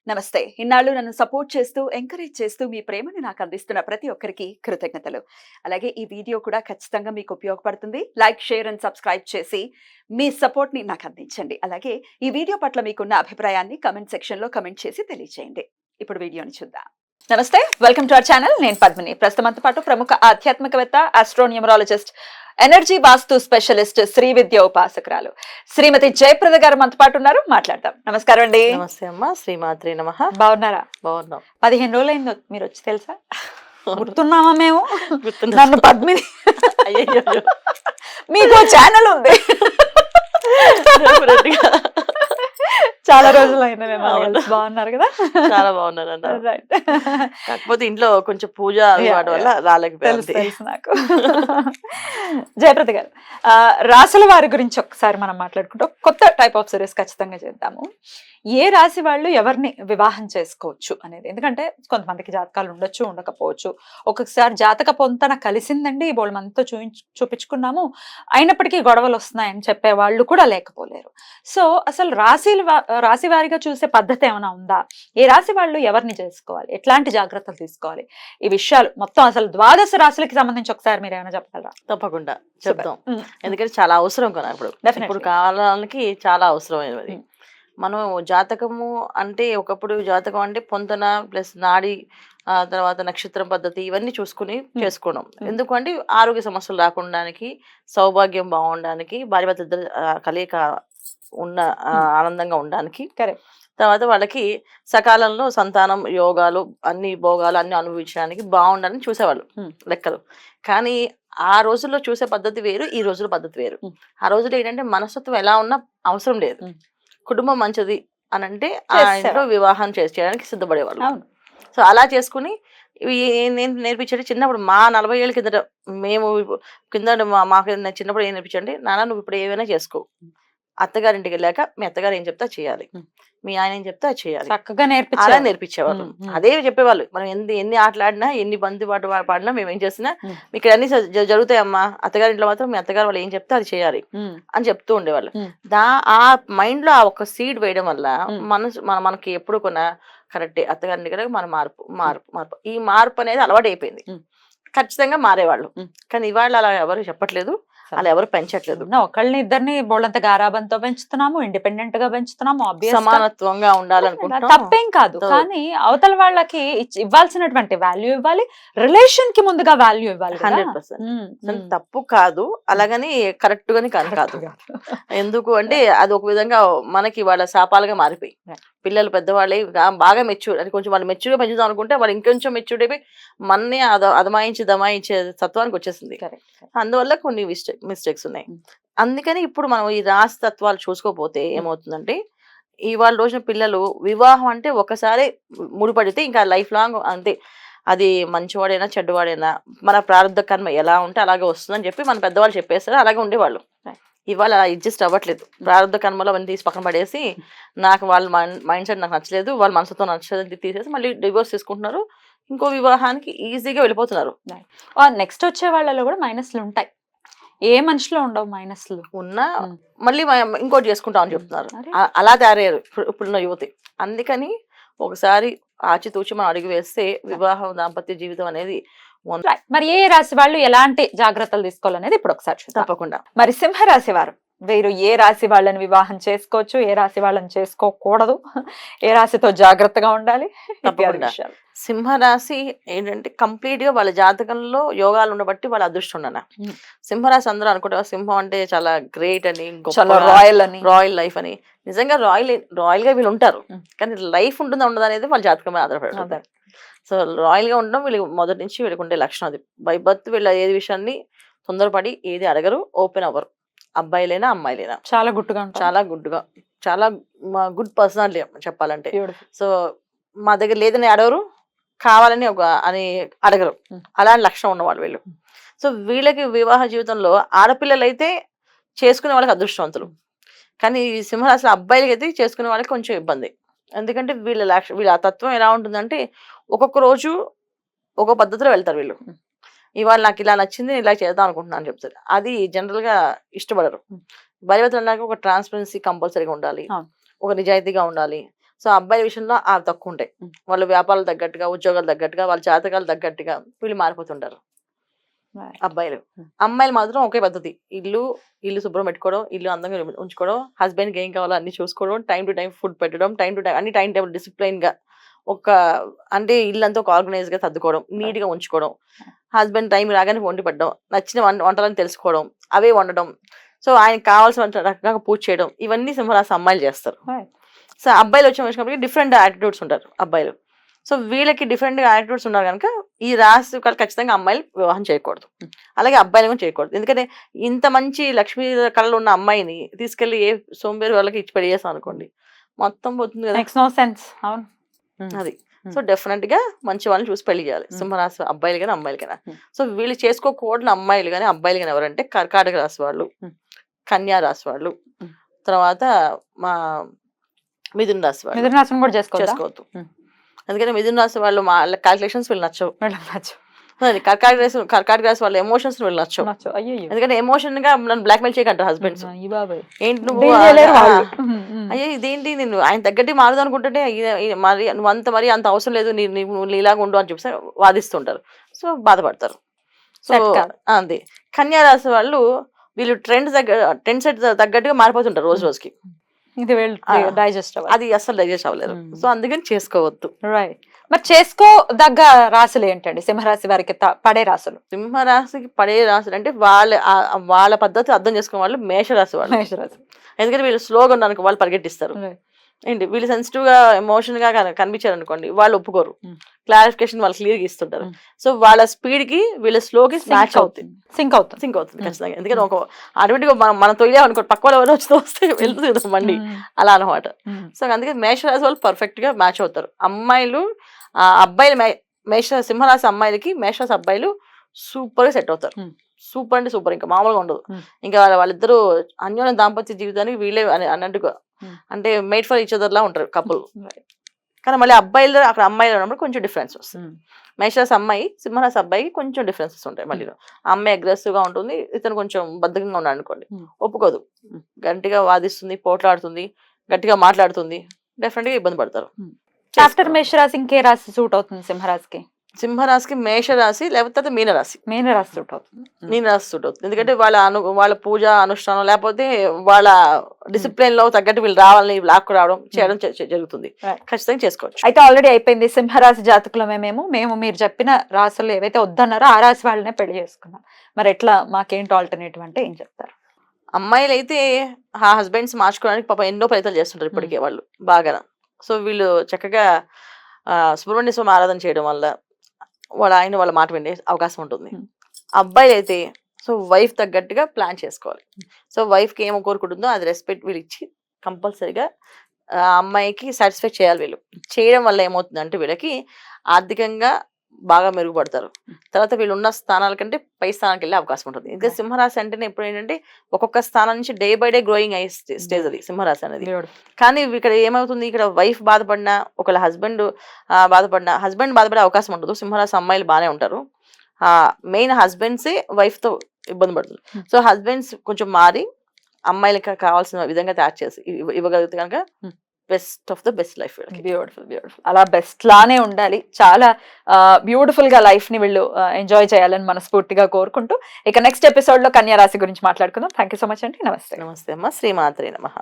నమస్తే. ఇన్నాళ్ళు నన్ను సపోర్ట్ చేస్తూ, ఎంకరేజ్ చేస్తూ మీ ప్రేమని నాకు అందిస్తున్న ప్రతి ఒక్కరికి కృతజ్ఞతలు. అలాగే ఈ వీడియో కూడా ఖచ్చితంగా మీకు ఉపయోగపడుతుంది. లైక్, షేర్ అండ్ సబ్స్క్రైబ్ చేసి మీ సపోర్ట్‌ని నాకు అందించండి. అలాగే ఈ వీడియో పట్ల మీకున్న అభిప్రాయాన్ని కామెంట్ సెక్షన్‌లో కామెంట్ చేసి తెలియజేయండి. ఇప్పుడు వీడియోని చూద్దాం. నమస్తే. Welcome to our channel. నేను పద్మిని. ప్రస్తుతం మనతో పాటు ప్రముఖ ఆధ్యాత్మికవేత్త, ఆస్ట్రోన్యూమరాలజిస్ట్, ఎనర్జీ వాస్తు స్పెషలిస్ట్, శ్రీ విద్య ఉపాసకురాలు శ్రీమతి జయప్రద గారు మనతో పాటు ఉన్నారు. మాట్లాడదాం. నమస్కారం అండి. నమస్తే అమ్మా. శ్రీమాత్రే నమః. బాగున్నారా? బాగున్నాం. 15 రోజులైంది మీరు వచ్చి, తెలుసా? గుర్తున్నామా మేము? గుర్తున్నా. నన్ను పద్మిని. అయ్యయ్యో. మీకు ఛానల్ ఉంది. Definitely. చాలా రోజులైంది మేము. అవును. బాగున్నారు కదా? చాలా బాగున్నారు అన్న. రైట్. కాకపోతే ఇంట్లో కొంచెం పూజ వాటి వల్ల రాలేకపోయింది. తెలుసు నాకు. జయప్రద గారు, రాశుల వారి గురించి ఒకసారి మనం మాట్లాడుకుంటాం. కొత్త టైప్ ఆఫ్ సిరీస్ ఖచ్చితంగా చేద్దాము. ఏ రాశి వాళ్ళు ఎవరిని వివాహం చేసుకోవచ్చు అనేది. ఎందుకంటే కొంతమందికి జాతకాలు ఉండొచ్చు, ఉండకపోవచ్చు. ఒక్కొక్కసారి జాతక పొంతన కలిసిందండి, బోళ్ళు మనతో చూపించుకున్నాము, అయినప్పటికీ గొడవలు వస్తున్నాయని చెప్పే వాళ్ళు కూడా లేకపోలేరు. సో అసలు రాశి వారిగా చూసే పద్ధతి ఏమైనా ఉందా? ఏ రాశి వాళ్ళు ఎవరిని చేసుకోవాలి, ఎట్లాంటి జాగ్రత్తలు తీసుకోవాలి, ఈ విషయాలు మొత్తం అసలు 12 రాశులకి సంబంధించి ఒకసారి మీరు ఏమైనా చెప్పగలరా? తప్పకుండా చెప్తాం. ఎందుకంటే చాలా అవసరం కదా ఇప్పుడు. ఇప్పుడు కాలానికి చాలా అవసరమైనది. మనం జాతకము అంటే, ఒకప్పుడు జాతకం అంటే పొంతన ప్లస్ నాడి, తర్వాత నక్షత్రం పద్ధతి, ఇవన్నీ చూసుకుని చేసుకోవడం. ఎందుకంటే ఆరోగ్య సమస్యలు రాకుండానికి, సౌభాగ్యం బాగుండడానికి, భార్యాభర్త ఇద్దరు కలయిక ఉన్న ఆనందంగా ఉండడానికి, తర్వాత వాళ్ళకి సకాలంలో సంతానం, యోగాలు, అన్ని భోగాలు అన్ని అనుభవించడానికి బాగుండాలని చూసేవాళ్ళు లెక్కలు. కానీ ఆ రోజుల్లో చూసే పద్ధతి వేరు, ఈ రోజుల పద్ధతి వేరు. ఆ రోజుల్లో ఏంటంటే మనస్తత్వం ఎలా ఉన్నా అవసరం లేదు, కుటుంబం మంచిది అని అంటే ఆ ఇంట్లో వివాహం చేయడానికి సిద్ధపడేవాళ్ళు. సో అలా చేసుకుని నేను నేర్పించండి. చిన్నప్పుడు మా 40 ఏళ్ళ కిందట మేము మాకు చిన్నప్పుడు ఏం నేర్పించండి, నాన్న నువ్వు ఇప్పుడు ఏమైనా చేసుకో, అత్తగారింటికి వెళ్ళాక మీ అత్తగారు ఏం చెప్తా చేయాలి, మీ ఆయన ఏం చెప్తా చేయాలి, చక్కగా అలా నేర్పించేవాళ్ళు. అదే చెప్పేవాళ్ళు. మనం ఎన్ని ఆటలాడినా, ఎన్ని బంతి పాడినా, మేము ఏం చేసినా మీకు అన్ని జరుగుతాయమ్మా, అత్తగారింట్లో మాత్రం మీ అత్తగారు వాళ్ళు ఏం చెప్తే అది చేయాలి అని చెప్తూ ఉండేవాళ్ళు. ఆ మైండ్ లో ఆ ఒక సీడ్ వేయడం వల్ల మనకి ఎప్పుడు కొన్నా కరెక్టే, అత్తగారింటి దగ్గర మన మార్పు ఈ మార్పు అనేది అలవాటు అయిపోయింది. ఖచ్చితంగా మారేవాళ్ళు. కానీ ఇవాళ అలా ఎవరు చెప్పట్లేదు, అలా ఎవరు పెంచట్లేదు. ఒకళ్ళని ఇద్దరిని బోళ్ళంత గారాబంతో పెంచుతున్నాము, ఇండిపెండెంట్ గా పెంచుతున్నాము, సమానత్వంగా ఉండాలనుకుంటున్నాం. తప్పేం కాదు. కానీ అవతల వాళ్ళకి ఇవ్వాల్సినటువంటి వాల్యూ ఇవ్వాలి, రిలేషన్ కి ముందుగా వాల్యూ ఇవ్వాలి. 100% తప్పు కాదు, అలాగని కరెక్ట్ గాని కాదు. ఎందుకు అంటే అది ఒక విధంగా మనకి వాళ్ళ శాపాలుగా మారిపోయి, పిల్లలు పెద్దవాళ్ళే బాగా మెచ్యూర్ అని, కొంచెం వాళ్ళు మెచ్యూర్గా పెంచుదాం అనుకుంటే వాళ్ళు ఇంకొంచెం మెచ్యూర్డ్ అయిపోయి మన్నే దమాయించే తత్వానికి వచ్చేసింది. అందువల్ల కొన్ని మిస్టేక్స్ ఉన్నాయి. అందుకని ఇప్పుడు మనం ఈ రాశి తత్వాలు చూసుకోకపోతే ఏమవుతుందంటే, ఇవాళ రోజున పిల్లలు వివాహం అంటే ఒకసారి ముడిపడితే ఇంకా లైఫ్ లాంగ్ అంతే. అది మంచివాడైనా చెడ్డవాడైనా మన ప్రారంభ కర్మ ఎలా ఉంటే అలాగే వస్తుందని చెప్పి మన పెద్దవాళ్ళు చెప్పేస్తారు, అలాగే ఉండేవాళ్ళు. ఇవాళ అడ్జస్ట్ అవ్వట్లేదు. ప్రారంభ కర్మలో అవన్నీ తీసి పక్కన పడేసి, నాకు వాళ్ళ మైండ్ సెట్ నాకు నచ్చలేదు, వాళ్ళ మనసుతో నచ్చలేదు తీసేసి మళ్ళీ డివోర్స్ తీసుకుంటున్నారు, ఇంకో వివాహానికి ఈజీగా వెళ్ళిపోతున్నారు. నెక్స్ట్ వచ్చే వాళ్ళలో కూడా మైనస్లు ఉంటాయి, ఏ మనిషిలో ఉండవు మైనస్లు ఉన్నా, మళ్ళీ ఇంకోటి చేసుకుంటామని చెప్తున్నారు. అలా తయారయ్యారు ఇప్పుడున్న యువతి. అందుకని ఒకసారి ఆచితూచి మనం అడుగు వేస్తే వివాహం, దాంపత్య జీవితం అనేది. మరి ఏ రాశి వాళ్ళు ఎలాంటి జాగ్రత్తలు తీసుకోవాలనేది ఇప్పుడు ఒకసారి తప్పకుండా. మరి సింహరాశి వారు, వీరు ఏ రాశి వాళ్ళని వివాహం చేసుకోవచ్చు, ఏ రాశి వాళ్ళని చేసుకోకూడదు, ఏ రాశితో జాగ్రత్తగా ఉండాలి? సింహరాశి ఏంటంటే కంప్లీట్ గా వాళ్ళ జాతకంలో యోగాలు ఉండబట్టి వాళ్ళ అదృష్టం ఉండన. సింహరాశి అందరూ అనుకుంటారు సింహం అంటే చాలా గ్రేట్ అని, రాయల్ లైఫ్ అని. నిజంగా రాయల్ గా వీళ్ళు ఉంటారు, కానీ లైఫ్ ఉంటుందా ఉండదు అనేది వాళ్ళ జాతకం మీద ఆధారపడుతుంది. సో రాయల్ గా ఉండడం వీళ్ళకి మొదటి నుంచి వీళ్ళకి ఉండే లక్షణం. అది బై బర్త్ వీళ్ళ ఏది విషయాన్ని తొందరపడి ఏది అడగరు, ఓపెన్ అవ్వరు. అబ్బాయిలైనా అమ్మాయిలైనా చాలా గుడ్డుగా చాలా గుడ్ పర్సనాలిటీ చెప్పాలంటే. సో మా దగ్గర లేదని అడగరు, కావాలని అని అడగరు, అలాంటి లక్షణం ఉన్నవాళ్ళు వీళ్ళు. సో వీళ్ళకి వివాహ జీవితంలో ఆడపిల్లలు అయితే చేసుకునే వాళ్ళకి అదృష్టవంతులు, కానీ సింహరాశి అబ్బాయిలకి అయితే చేసుకునే వాళ్ళకి కొంచెం ఇబ్బంది. ఎందుకంటే వీళ్ళ తత్వం ఎలా ఉంటుందంటే, ఒక్కొక్క రోజు ఒక పద్ధతిలో వెళ్తారు వీళ్ళు. ఇవాళ నాకు ఇలా నచ్చింది, ఇలా చేద్దాం అనుకుంటున్నాను అని చెప్తారు. అది జనరల్ గా ఇష్టపడరు. భార్యాభర్తలు అన్నాక ఒక ట్రాన్స్పరెన్సీ కంపల్సరీగా ఉండాలి, ఒక నిజాయితీగా ఉండాలి, సో అబ్బాయిల విషయంలో తక్కువ ఉంటాయి. వాళ్ళ వ్యాపారాలు తగ్గట్టుగా, ఉద్యోగాలు తగ్గట్టుగా, వాళ్ళ జాతకాలు తగ్గట్టుగా వీళ్ళు మారిపోతుంటారు అబ్బాయిలు. అమ్మాయిలు మాత్రం ఒకే పద్ధతి, ఇల్లు శుభ్రం పెట్టుకోవడం, ఇల్లు అందంగా ఉంచుకోవడం, హస్బెండ్కి ఏం కావాలో అన్ని చూసుకోవడం, టైం టు టైం ఫుడ్ పెట్టడం, టైం టు టైం అన్ని టైం టేబుల్ డిసిప్లైన్ గా అంటే ఇల్లంతా ఒక ఆర్గనైజ్ గా సర్దుకోవడం, నీట్ గా ఉంచుకోవడం, హస్బెండ్ టైం రాగానే వండి పెట్టడం, నచ్చిన వంటలను తెలుసుకోవడం, అవే వండడం, సో ఆయనకి కావాల్సిన రకంగా పూజ చేయడం, ఇవన్నీ సింహరాశి అమ్మాయిలు చేస్తారు. సో అబ్బాయిలు వచ్చేటప్పటికి డిఫరెంట్ యాటిట్యూడ్స్ ఉంటారు అబ్బాయిలు. సో వీళ్ళకి డిఫరెంట్ గా యాటిట్యూడ్స్ ఉన్నారు కనుక ఈ రాశి వాళ్ళు ఖచ్చితంగా అమ్మాయిలు వివాహం చేయకూడదు, అలాగే అబ్బాయిలు కూడా చేయకూడదు. ఎందుకంటే ఇంత మంచి లక్ష్మీ కళలో ఉన్న అమ్మాయిని తీసుకెళ్లి ఏ సోంబేరు వాళ్ళకి ఇచ్చి పెళ్లి చేస్తాం అనుకోండి, మొత్తం పోతుంది కదా. అది సో డెఫినెట్ గా మంచి వాళ్ళని చూసి పెళ్లి చేయాలి, సింహరాశి అబ్బాయిలు కానీ అమ్మాయిలు కానీ. సో వీళ్ళు చేసుకోకూడని అమ్మాయిలు కానీ అబ్బాయిలు కానీ ఎవరంటే కర్కాటక రాశి వాళ్ళు, కన్యా రాశి వాళ్ళు, తర్వాత మా మిథున రాశి వాళ్ళు కూడా చేసుకోవద్దు. ఎందుకంటే మిథున రాశి వాళ్ళు క్యాల్కులేషన్స్ వీళ్ళు నచ్చవు. కర్కాటక రాశి వాళ్ళ ఎమోషన్స్ వీళ్ళు నచ్చవు. ఎందుకంటే ఎమోషన్ గా నన్ను బ్లాక్ మెయిల్ చేయకంటారు హస్బెండ్స్. ఏంటి నువ్వు అయ్యో ఇదేంటి నేను ఆయన తగ్గట్టు మారదు అనుకుంటుంటే మరి నువ్వు మరి అంత అవసరం లేదు, నువ్వు ఇలాగ ఉండు అని చెప్పి వాదిస్తుంటారు. సో బాధపడతారు. సో అంతే. కన్యా రాశి వాళ్ళు వీళ్ళు ట్రెండ్ సెట్ తగ్గట్టుగా మారిపోతుంటారు రోజు రోజుకి. అది అసలు డైజెస్ట్ అవ్వలేదు. సో అందుకని చేసుకోవద్దు. రైట్. మరి చేసుకోదగ్గ రాశులు ఏంటండి సింహరాశి వారికి పడే రాశులు? సింహరాశికి పడే రాశులు అంటే వాళ్ళ పద్ధతి అర్థం చేసుకునే వాళ్ళు మేషరాశి వాళ్ళు. ఎందుకంటే వీళ్ళు స్లోగా ఉన్నారనుకో వాళ్ళు పరిగెట్టిస్తారు. ఏంటి వీళ్ళు సెన్సిటివ్ గా ఎమోషన్ గా కనిపించారు అనుకోండి, వాళ్ళు ఒప్పుకోరు. క్లారిఫికేషన్ వాళ్ళు క్లియర్ గా ఇస్తుంటారు. సో వాళ్ళ స్పీడ్ కి వీళ్ళ స్లోకి మ్యాచ్ అవుతుంది, సింక్ అవుతుంది ఖచ్చితంగా. ఎందుకంటే ఒక ఆటోమేటిక్ మనం తొలిలే అనుకోండి, పక్క వాళ్ళు వస్తే వెళ్తుంది కదా మండి, అలా అనమాట. సో అందుకని మేషరాశి వాళ్ళు పర్ఫెక్ట్ గా మ్యాచ్ అవుతారు. అమ్మాయిలు అబ్బాయిలు సింహరాశి అమ్మాయిలకి మేషరాశి అబ్బాయిలు సూపర్ గా సెట్ అవుతారు. సూపర్ అంటే సూపర్, ఇంకా మామూలుగా ఉండదు. ఇంకా వాళ్ళిద్దరూ అన్యోన్య దాంపత్య జీవితానికి వీళ్ళే అన్నట్టుగా, అంటే మేడ్ ఫర్ ఈచ్ అదర్ లా ఉంటారు కపుల్. కానీ మళ్ళీ అబ్బాయిలు అక్కడ అమ్మాయిలు ఉన్నప్పుడు కొంచెం డిఫరెన్స్ వస్తుంది. మేషరాశి అమ్మాయి సింహరాశి అబ్బాయికి కొంచెం డిఫరెన్సెస్ ఉంటాయి. మళ్ళీ అమ్మాయి అగ్రెసివ్ గా ఉంటుంది, ఇతను కొంచెం బద్ధకంగా ఉన్నాడు అనుకోండి, ఒప్పుకోదు, గట్టిగా వాదిస్తుంది, పోట్లాడుతుంది, గట్టిగా మాట్లాడుతుంది, డెఫినెట్ గా ఇబ్బంది పడతారు. ఆఫ్టర్ మేషరాశి ఇంకే రాశి సూట్ అవుతుంది సింహరాశికి? సింహరాశికి మేషరాశి లేకపోతే మీనరాశి సూట్ అవుతుంది. మీనరాశి సూట్ అవుతుంది. ఎందుకంటే వాళ్ళ పూజ అనుష్ఠానం లేకపోతే వాళ్ళ డిసిప్లిన్ లో తగ్గట్టు వీళ్ళు రావాలని లాక్కు రావడం చేయడం జరుగుతుంది. ఖచ్చితంగా చేసుకోవచ్చు. అయితే ఆల్రెడీ అయిపోయింది సింహరాశి జాతకులమే మేము మీరు చెప్పిన రాశులు ఏవైతే వద్దన్నారో ఆ రాశి వాళ్ళనే పెళ్లి చేసుకున్నాం. మరి ఎట్లా, మాకేంటి ఆల్టర్నేటివ్ అంటే ఏం చెప్తారు? అమ్మాయిలు అయితే ఆ హస్బెండ్స్ మార్చుకోవడానికి పాప ఎన్నో ప్రయత్నాలు చేస్తుంటారు ఇప్పటికే వాళ్ళు బాగా. సో వీళ్ళు చక్కగా సుబ్రహ్మణ్య స్వామి ఆరాధన చేయడం వల్ల వాళ్ళ మాట వినే అవకాశం ఉంటుంది. అబ్బాయిలు అయితే సో వైఫ్ తగ్గట్టుగా ప్లాన్ చేసుకోవాలి. సో వైఫ్కి ఏమో కోరుకుంటుందో అది రెస్పెక్ట్ వీళ్ళు ఇచ్చి కంపల్సరీగా అమ్మాయికి సాటిస్ఫై చేయాలి. వీళ్ళు చేయడం వల్ల ఏమవుతుందంటే వీళ్ళకి ఆర్థికంగా బాగా మెరుగుపడతారు. తర్వాత వీళ్ళు ఉన్న స్థానాల కంటే పై స్థానానికి వెళ్ళే అవకాశం ఉంటుంది. ఇంకా సింహరాశి అంటేనే ఎప్పుడు ఏంటంటే ఒక్కొక్క స్థానం నుంచి డే బై డే గ్రోయింగ్ అయ్యే స్టేజ్ అది సింహరాశి అనేది. కానీ ఇక్కడ ఏమవుతుంది, ఇక్కడ వైఫ్ బాధపడినా ఒకళ్ళ హస్బెండ్ బాధపడే అవకాశం ఉండదు. సింహరాశి అమ్మాయిలు బాగానే ఉంటారు. మెయిన్ హస్బెండ్సే వైఫ్ తో ఇబ్బంది పడుతుంది. సో హస్బెండ్స్ కొంచెం మారి అమ్మాయిలకి కావాల్సిన విధంగా తయారు చేసి ఇవ్వగలిగితే కనుక best of the best life. Beautiful. అలా బెస్ట్ లానే ఉండాలి. చాలా బ్యూటిఫుల్ గా లైఫ్ ని వీళ్ళు ఎంజాయ్ చేయాలని మనస్ఫూర్తిగా కోరుకుంటూ ఇక నెక్స్ట్ ఎపిసోడ్ లో కన్యా రాశి గురించి మాట్లాడుకుందాం. థ్యాంక్ యూ సో మచ్ అండి. నమస్తే. నమస్తే అమ్మ. శ్రీమాత్రే నమః.